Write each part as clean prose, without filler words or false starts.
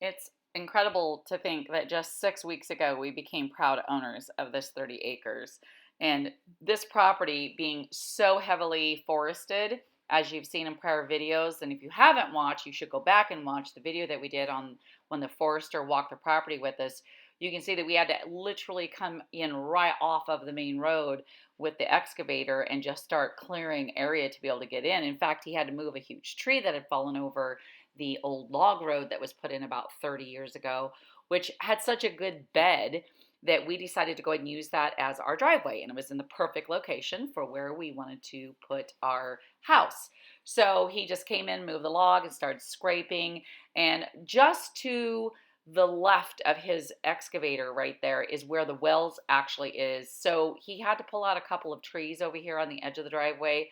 It's incredible to think that just 6 weeks ago we became proud owners of this 30 acres. And this property being so heavily forested, as you've seen in prior videos. And if you haven't watched, you should go back and watch the video that we did on when the forester walked the property with us. You can see that we had to literally come in right off of the main road with the excavator and just start clearing area to be able to get in. In fact, he had to move a huge tree that had fallen over the old log road that was put in about 30 years ago, which had such a good bed that we decided to go ahead and use that as our driveway. And it was in the perfect location for where we wanted to put our house. So he just came in, moved the log, and started scraping. And just to the left of his excavator right there is where the wells actually is. So he had to pull out a couple of trees over here on the edge of the driveway,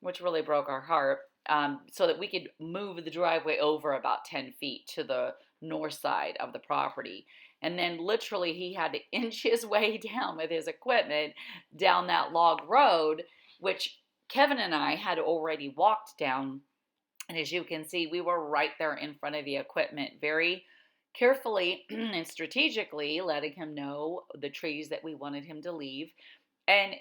which really broke our heart, so that we could move the driveway over about 10 feet to the north side of the property. And then literally he had to inch his way down with his equipment down that log road, which Kevin and I had already walked down. And as you can see, we were right there in front of the equipment, very carefully and strategically letting him know the trees that we wanted him to leave. And,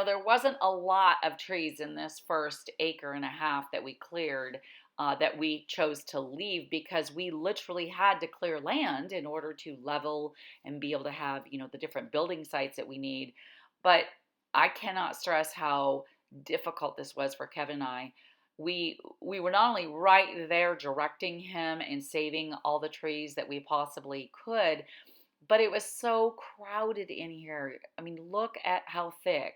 there wasn't a lot of trees in this first acre and a half that we cleared, that we chose to leave because we literally had to clear land in order to level and be able to have, the different building sites that we need. But I cannot stress how difficult this was for Kevin and I. We were not only right there directing him and saving all the trees that we possibly could, but it was so crowded in here. I mean, look at how thick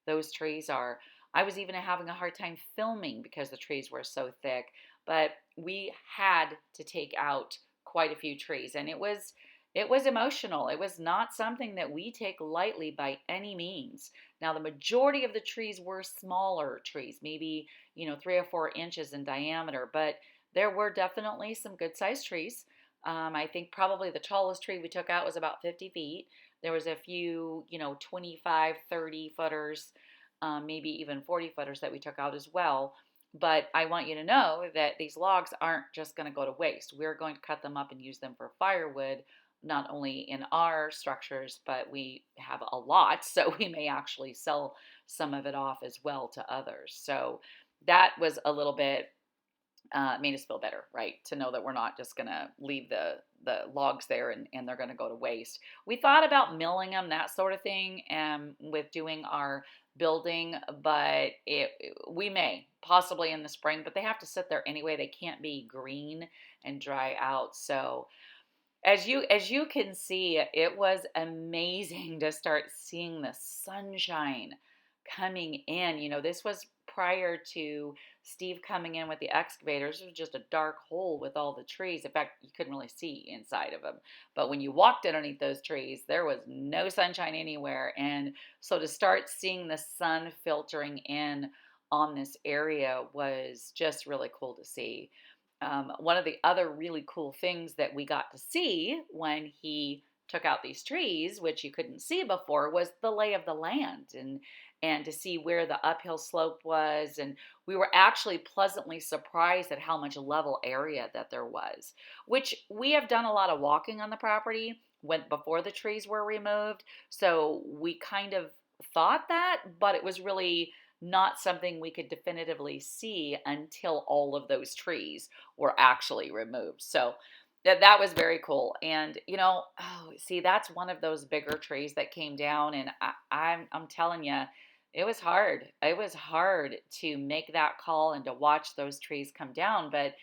those trees are. I was even having a hard time filming because the trees were so thick, but we had to take out quite a few trees, and it was emotional. It was not something that we take lightly by any means. Now, the majority of the trees were smaller trees, maybe, 3 or 4 inches in diameter, but there were definitely some good sized trees. I think probably the tallest tree we took out was about 50 feet. There was a few, 25, 30 footers, maybe even 40 footers that we took out as well. But I want you to know that these logs aren't just going to go to waste. We're going to cut them up and use them for firewood, not only in our structures, but we have a lot, so we may actually sell some of it off as well to others. So that was a little bit, made us feel better, right? To know that we're not just going to leave the logs there and they're going to go to waste. We thought about milling them, that sort of thing, with doing our building, but we may possibly in the spring, but they have to sit there anyway. They can't be green and dry out. So as you can see, it was amazing to start seeing the sunshine coming in. This was prior to Steve coming in with the excavators. It was just a dark hole with all the trees. In fact, you couldn't really see inside of them. But when you walked underneath those trees, there was no sunshine anywhere. And so to start seeing the sun filtering in on this area was just really cool to see. One of the other really cool things that we got to see when he took out these trees, which you couldn't see before, was the lay of the land and to see where the uphill slope was. And we were actually pleasantly surprised at how much level area that there was, which we have done a lot of walking on the property when before the trees were removed. So we kind of thought that, but it was really not something we could definitively see until all of those trees were actually removed. So that was very cool. And oh, see, that's one of those bigger trees that came down, and I'm telling you, it was hard. It was hard to make that call and to watch those trees come down. But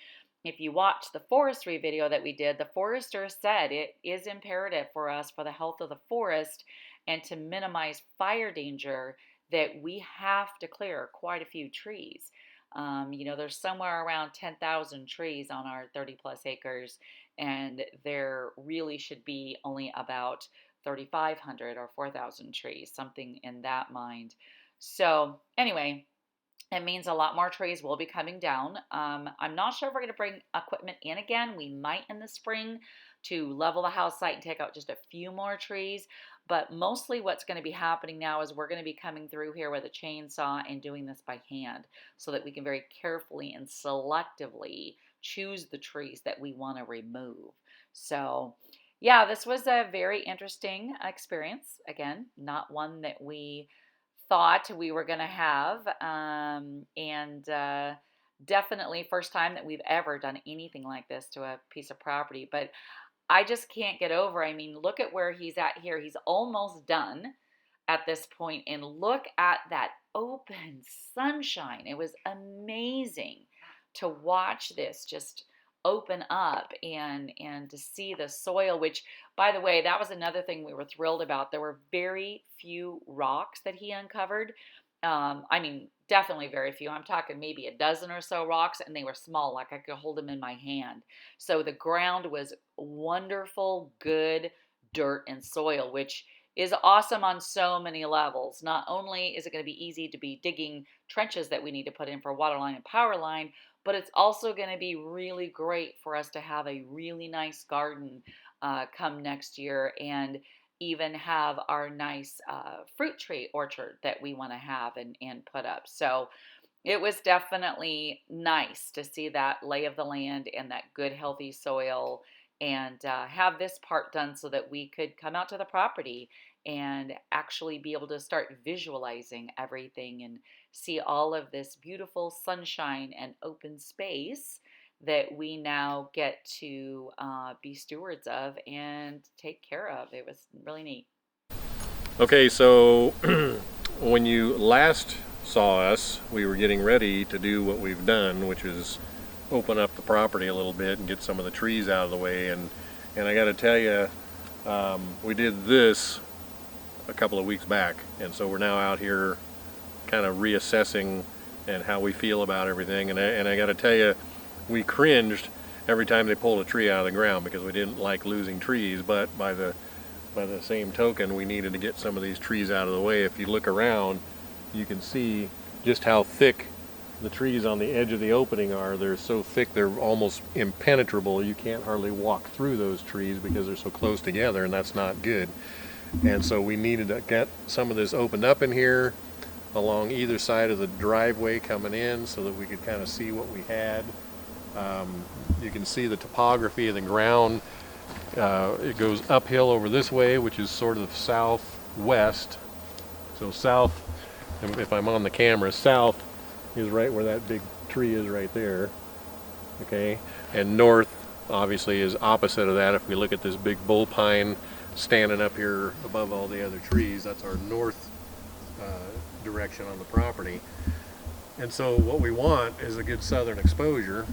if you watch the forestry video that we did, the forester said it is imperative for us, for the health of the forest and to minimize fire danger, that we have to clear quite a few trees. There's somewhere around 10,000 trees on our 30 plus acres, and there really should be only about 3,500 or 4,000 trees, something in that mind. So, anyway, it means a lot more trees will be coming down. I'm not sure if we're going to bring equipment in again. We might in the spring to level the house site and take out just a few more trees. But mostly what's going to be happening now is we're going to be coming through here with a chainsaw and doing this by hand so that we can very carefully and selectively choose the trees that we want to remove. So, yeah, this was a very interesting experience. Again, not one that we thought we were going to have. And definitely first time that we've ever done anything like this to a piece of property. But I just can't get over. I mean, look at where he's at here. He's almost done at this point, and look at that open sunshine. It was amazing to watch this just open up and to see the soil, which, by the way, that was another thing we were thrilled about. There were very few rocks that he uncovered. I mean, definitely very few. I'm talking maybe a dozen or so rocks, and they were small, like I could hold them in my hand. So the ground was wonderful, good dirt and soil, which is awesome on so many levels. Not only is it going to be easy to be digging trenches that we need to put in for water line and power line, but it's also going to be really great for us to have a really nice garden come next year, and even have our nice fruit tree orchard that we want to have and put up. So it was definitely nice to see that lay of the land and that good, healthy soil, and have this part done so that we could come out to the property and actually be able to start visualizing everything and see all of this beautiful sunshine and open space that we now get to be stewards of and take care of. It was really neat. Okay, so when you last saw us, we were getting ready to do what we've done, which is open up the property a little bit and get some of the trees out of the way. And I got to tell you, we did this a couple of weeks back, and so we're now out here kind of reassessing and how we feel about everything. And I got to tell you, we cringed every time they pulled a tree out of the ground because we didn't like losing trees, but by the same token, we needed to get some of these trees out of the way. If you look around, you can see just how thick the trees on the edge of the opening are. They're so thick they're almost impenetrable. You can't hardly walk through those trees because they're so close together, and that's not good. And so we needed to get some of this opened up in here along either side of the driveway coming in so that we could kind of see what we had. You can see the topography of the ground. It goes uphill over this way, which is sort of southwest. So south, if I'm on the camera, south is right where that big tree is right there. Okay, and north obviously is opposite of that. If we look at this big bull pine standing up here above all the other trees, that's our north direction on the property. And so what we want is a good southern exposure.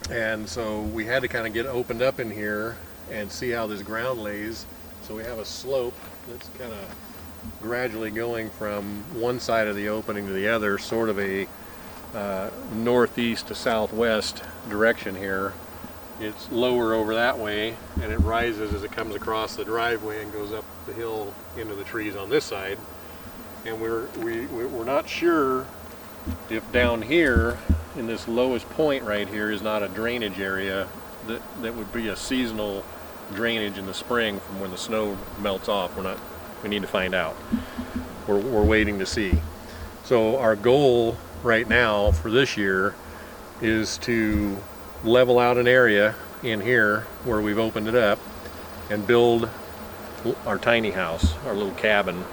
And so we had to kind of get opened up in here and see how this ground lays. So we have a slope that's kind of gradually going from one side of the opening to the other, sort of a northeast to southwest direction here. It's lower over that way, and it rises as it comes across the driveway and goes up the hill into the trees on this side. And we're not sure if down here in this lowest point right here is not a drainage area that would be a seasonal drainage in the spring from when the snow melts off. We need to find out. We're waiting to see. So our goal right now for this year is to level out an area in here where we've opened it up and build our tiny house, our little cabin,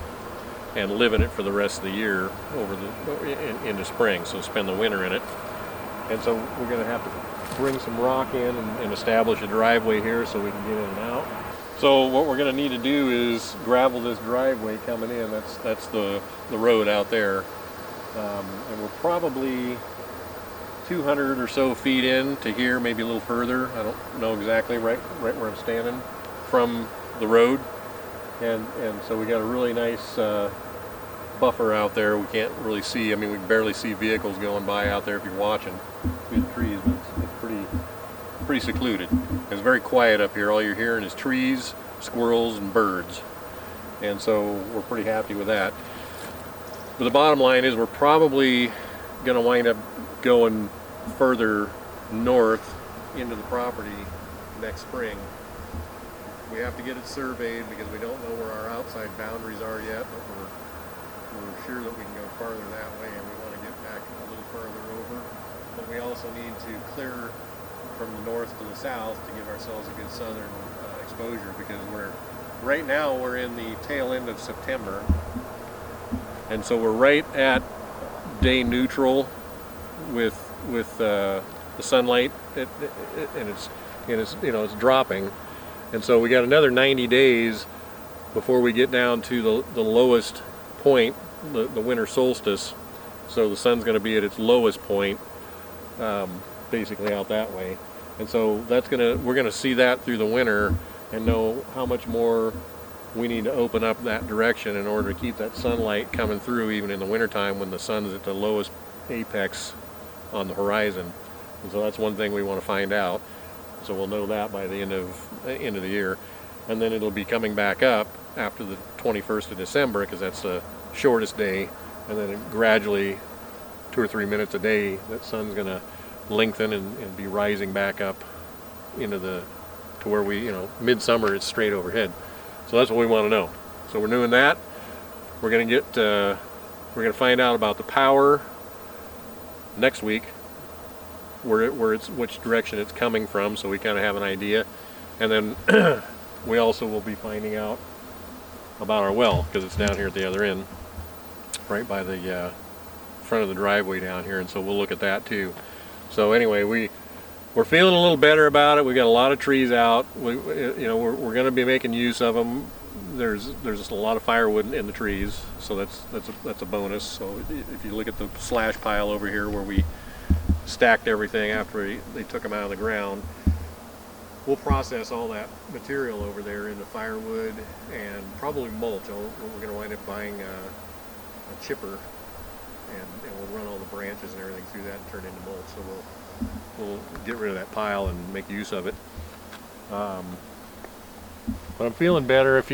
and live in it for the rest of the year into spring. So spend the winter in it And so we're going to have to bring some rock in and establish a driveway here so we can get in and out. So what we're going to need to do is gravel this driveway coming in. That's the road out there. And we're probably 200 or so feet in to here, maybe a little further. I don't know exactly right where I'm standing from the road. And so we got a really nice buffer out there. We can't really see, I mean, we can barely see vehicles going by out there if you're watching through the trees, but it's pretty secluded. It's very quiet up here. All you're hearing is trees, squirrels, and birds. And so we're pretty happy with that. But the bottom line is we're probably going to wind up going further north into the property next spring. We have to get it surveyed because we don't know where our outside boundaries are yet, but we're sure that we can go farther that way, and we want to get back a little further over. But we also need to clear from the north to the south to give ourselves a good southern exposure, because right now we're in the tail end of September, and so we're right at day neutral with the sunlight, and it's it's dropping, and so we got another 90 days before we get down to the lowest point, the winter solstice. So the sun's going to be at its lowest point, basically out that way, and so we're gonna see that through the winter and know how much more we need to open up that direction in order to keep that sunlight coming through even in the wintertime when the sun is at the lowest apex on the horizon. And so that's one thing we want to find out. So we'll know that by the end of the year, and then it'll be coming back up after the 21st of December, because that's the shortest day, and then gradually 2 or 3 minutes a day that sun's going to lengthen and be rising back up into to where we, midsummer it's straight overhead. So that's what we want to know. So we're doing that. We're going to find out about the power next week, which direction it's coming from, so we kind of have an idea. And then we also will be finding out about our well, because it's down here at the other end, right by the front of the driveway down here, and so we'll look at that too. So anyway, we're feeling a little better about it. We got a lot of trees out. We're going to be making use of them. There's just a lot of firewood in the trees, so that's a bonus. So if you look at the slash pile over here where we stacked everything after they took them out of the ground, we'll process all that material over there into firewood and probably mulch. We're going to wind up buying a chipper, and we'll run all the branches and everything through that and turn it into mulch. So we'll get rid of that pile and make use of it. But I'm feeling better. Of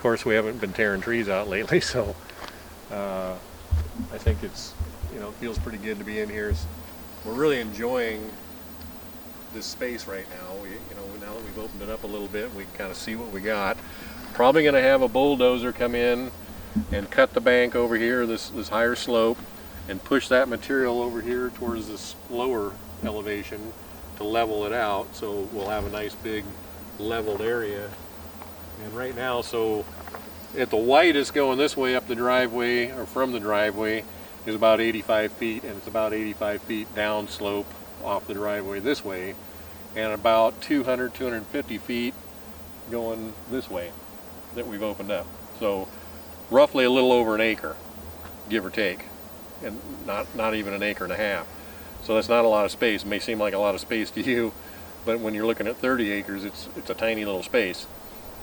course, we haven't been tearing trees out lately, so I think it feels pretty good to be in here. We're really enjoying this space right now. Now that we've opened it up a little bit, we can kind of see what we got. Probably going to have a bulldozer come in and cut the bank over here, this higher slope, and push that material over here towards this lower elevation to level it out, so we'll have a nice big leveled area. And right now, so at the widest going this way up the driveway, or from the driveway, is about 85 feet, and it's about 85 feet down slope off the driveway this way, and about 250 feet going this way that we've opened up. So roughly a little over an acre, give or take, and not even an acre and a half. So that's not a lot of space. It may seem like a lot of space to you, but when you're looking at 30 acres, it's a tiny little space.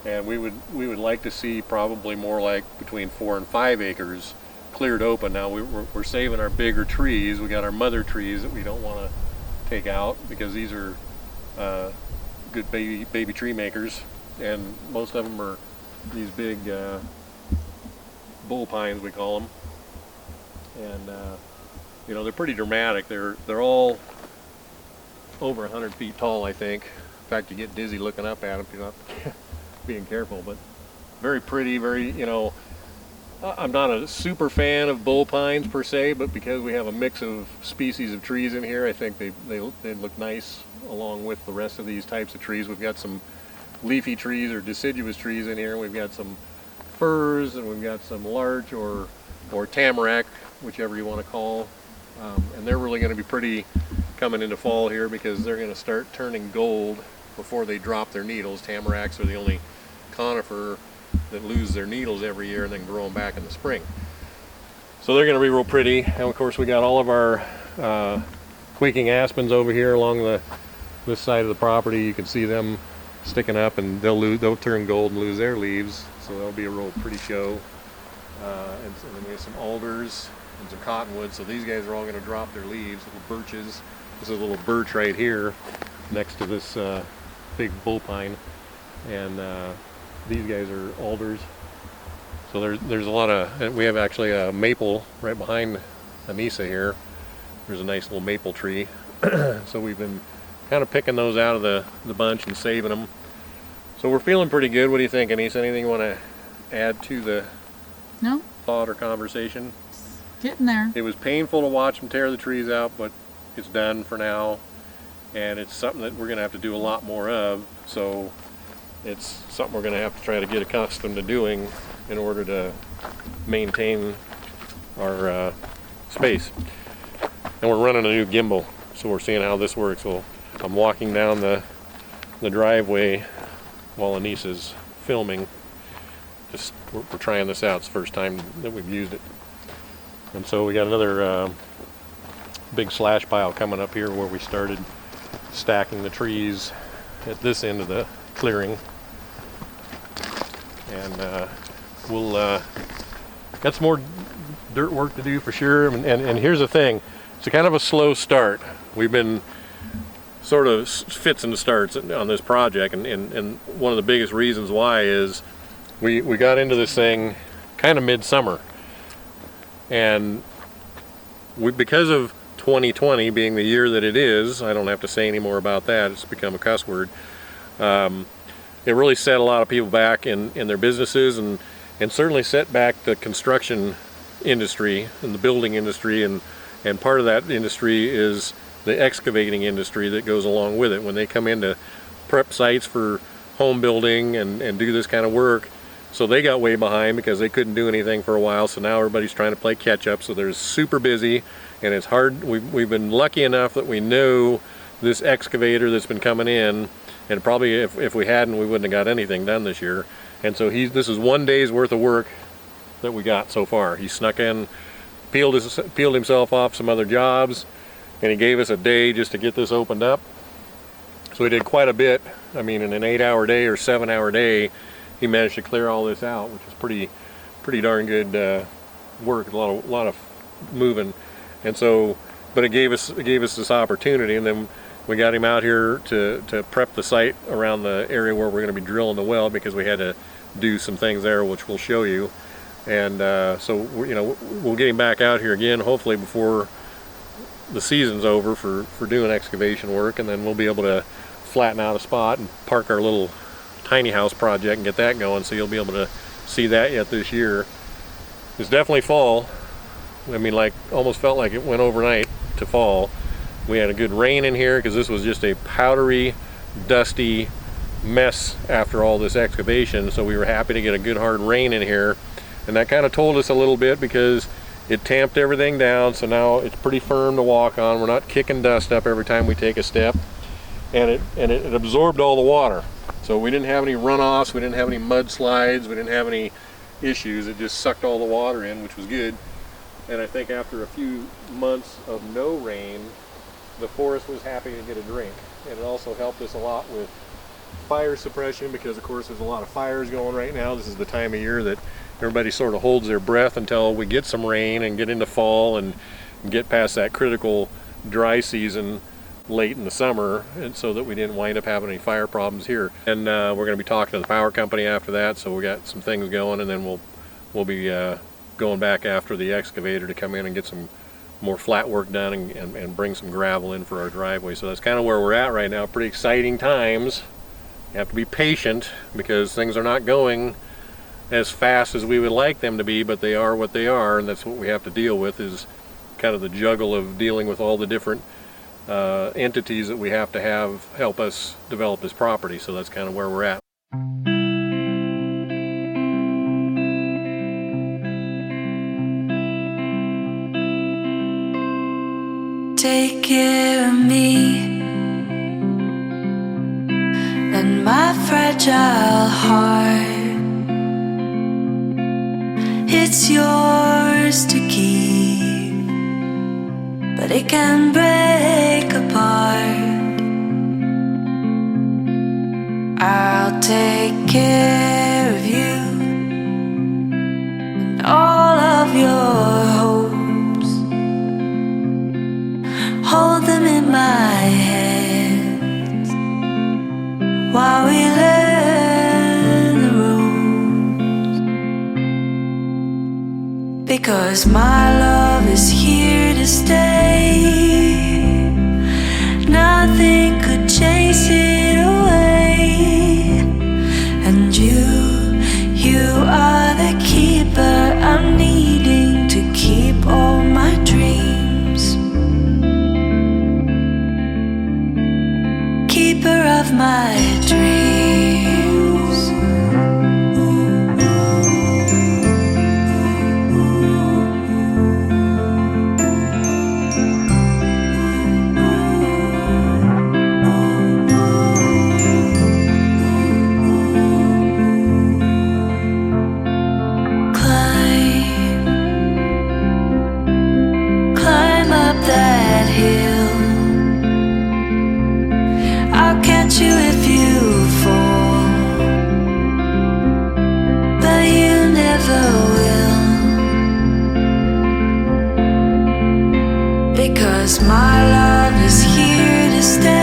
And we would like to see probably more like between 4 and 5 acres cleared open. Now we're saving our bigger trees. We got our mother trees that we don't want to take out because these are good baby tree makers, and most of them are these big bull pines, we call them, and they're pretty dramatic. They're all over 100 feet tall, I think. In fact, you get dizzy looking up at them if you're not being careful. But very pretty, I'm not a super fan of bull pines per se, but because we have a mix of species of trees in here, I think they look nice along with the rest of these types of trees. We've got some leafy trees or deciduous trees in here. We've got some firs, and we've got some larch or tamarack, whichever you want to call And they're really going to be pretty coming into fall here because they're going to start turning gold before they drop their needles. Tamaracks are the only conifer that lose their needles every year and then grow them back in the spring. So they're going to be real pretty. And of course we got all of our quaking aspens over here along this side of the property. You can see them sticking up, and they'll turn gold and lose their leaves. So that'll be a real pretty show. And then we have some alders and some cottonwoods. So these guys are all going to drop their leaves. Little birches. This is a little birch right here next to this big bullpine, and these guys are alders. So there's a lot of, we have actually a maple right behind Anissa here. There's a nice little maple tree. So we've been kind of picking those out of the bunch and saving them. So we're feeling pretty good. What do you think, Anissa? Anything you want to add to the No, thought or conversation? getting there. It was painful to watch them tear the trees out, but it's done for now. And it's something that we're going to have to do a lot more of. So it's something we're going to have to try to get accustomed to doing in order to maintain our space. And we're running a new gimbal, so we're seeing how this works. So I'm walking down the driveway while Anissa's filming. Just we're trying this out. It's the first time that we've used it. And so we got another big slash pile coming up here where we started stacking the trees at this end of the clearing. And we'll got some more dirt work to do for sure. And here's the thing, it's a kind of a slow start. We've been sort of fits and starts on this project, and one of the biggest reasons why is we got into this thing kind of midsummer, and because of 2020 being the year that it is, I don't have to say any more about that, it's become a cuss word. It really set a lot of people back in their businesses, and certainly set back the construction industry and the building industry, and part of that industry is the excavating industry that goes along with it. When they come in to prep sites for home building and do this kind of work, so they got way behind because they couldn't do anything for a while, so now everybody's trying to play catch up. So they're super busy, and it's hard. We've been lucky enough that we know this excavator that's been coming in, and probably if we hadn't, we wouldn't have got anything done this year. And so this is 1 day's worth of work that we got so far. He snuck in, peeled himself off some other jobs, and he gave us a day just to get this opened up. So we did quite a bit. I mean, in an 8-hour day or 7-hour day, he managed to clear all this out, which is pretty darn good work. A lot of moving, and so, but it gave us this opportunity, and then we got him out here to prep the site around the area where we're going to be drilling the well, because we had to do some things there, which we'll show you. And so we'll get him back out here again, hopefully before the season's over for doing excavation work, and then we'll be able to flatten out a spot and park our little tiny house project and get that going. So you'll be able to see that yet this year. It's definitely fall. I mean, like, almost felt like it went overnight to fall. We had a good rain in here because this was just a powdery, dusty mess after all this excavation. So we were happy to get a good hard rain in here, and that kind of told us a little bit because it tamped everything down. So now it's pretty firm to walk on. We're not kicking dust up every time we take a step, and it absorbed all the water. So we didn't have any runoffs, we didn't have any mudslides, we didn't have any issues. It just sucked all the water in, which was good. And I think after a few months of no rain, the forest was happy to get a drink. And it also helped us a lot with fire suppression, because of course there's a lot of fires going right now. This is the time of year that everybody sort of holds their breath until we get some rain and get into fall and get past that critical dry season late in the summer, and so that we didn't wind up having any fire problems here. And we're going to be talking to the power company after that, so we got some things going, and then we'll be going back after the excavator to come in and get some more flat work done and bring some gravel in for our driveway. So that's kind of where we're at right now. Pretty exciting times. You have to be patient because things are not going as fast as we would like them to be, but they are what they are, and that's what we have to deal with, is kind of the juggle of dealing with all the different entities that we have to have help us develop this property. So that's kind of where we're at. take care of me and my fragile heart. It's yours to keep, but it can break apart. I'll take care of you and all of your hopes. Hold them in my hands while we learn the ropes. Because my love is here to stay. Nothing could chase it away. And you are the keeper I'm needing to keep all my dreams. Keeper of my dreams. Climb up that hill. I'll catch you if you fall, but you never will. Because my love is here to stay.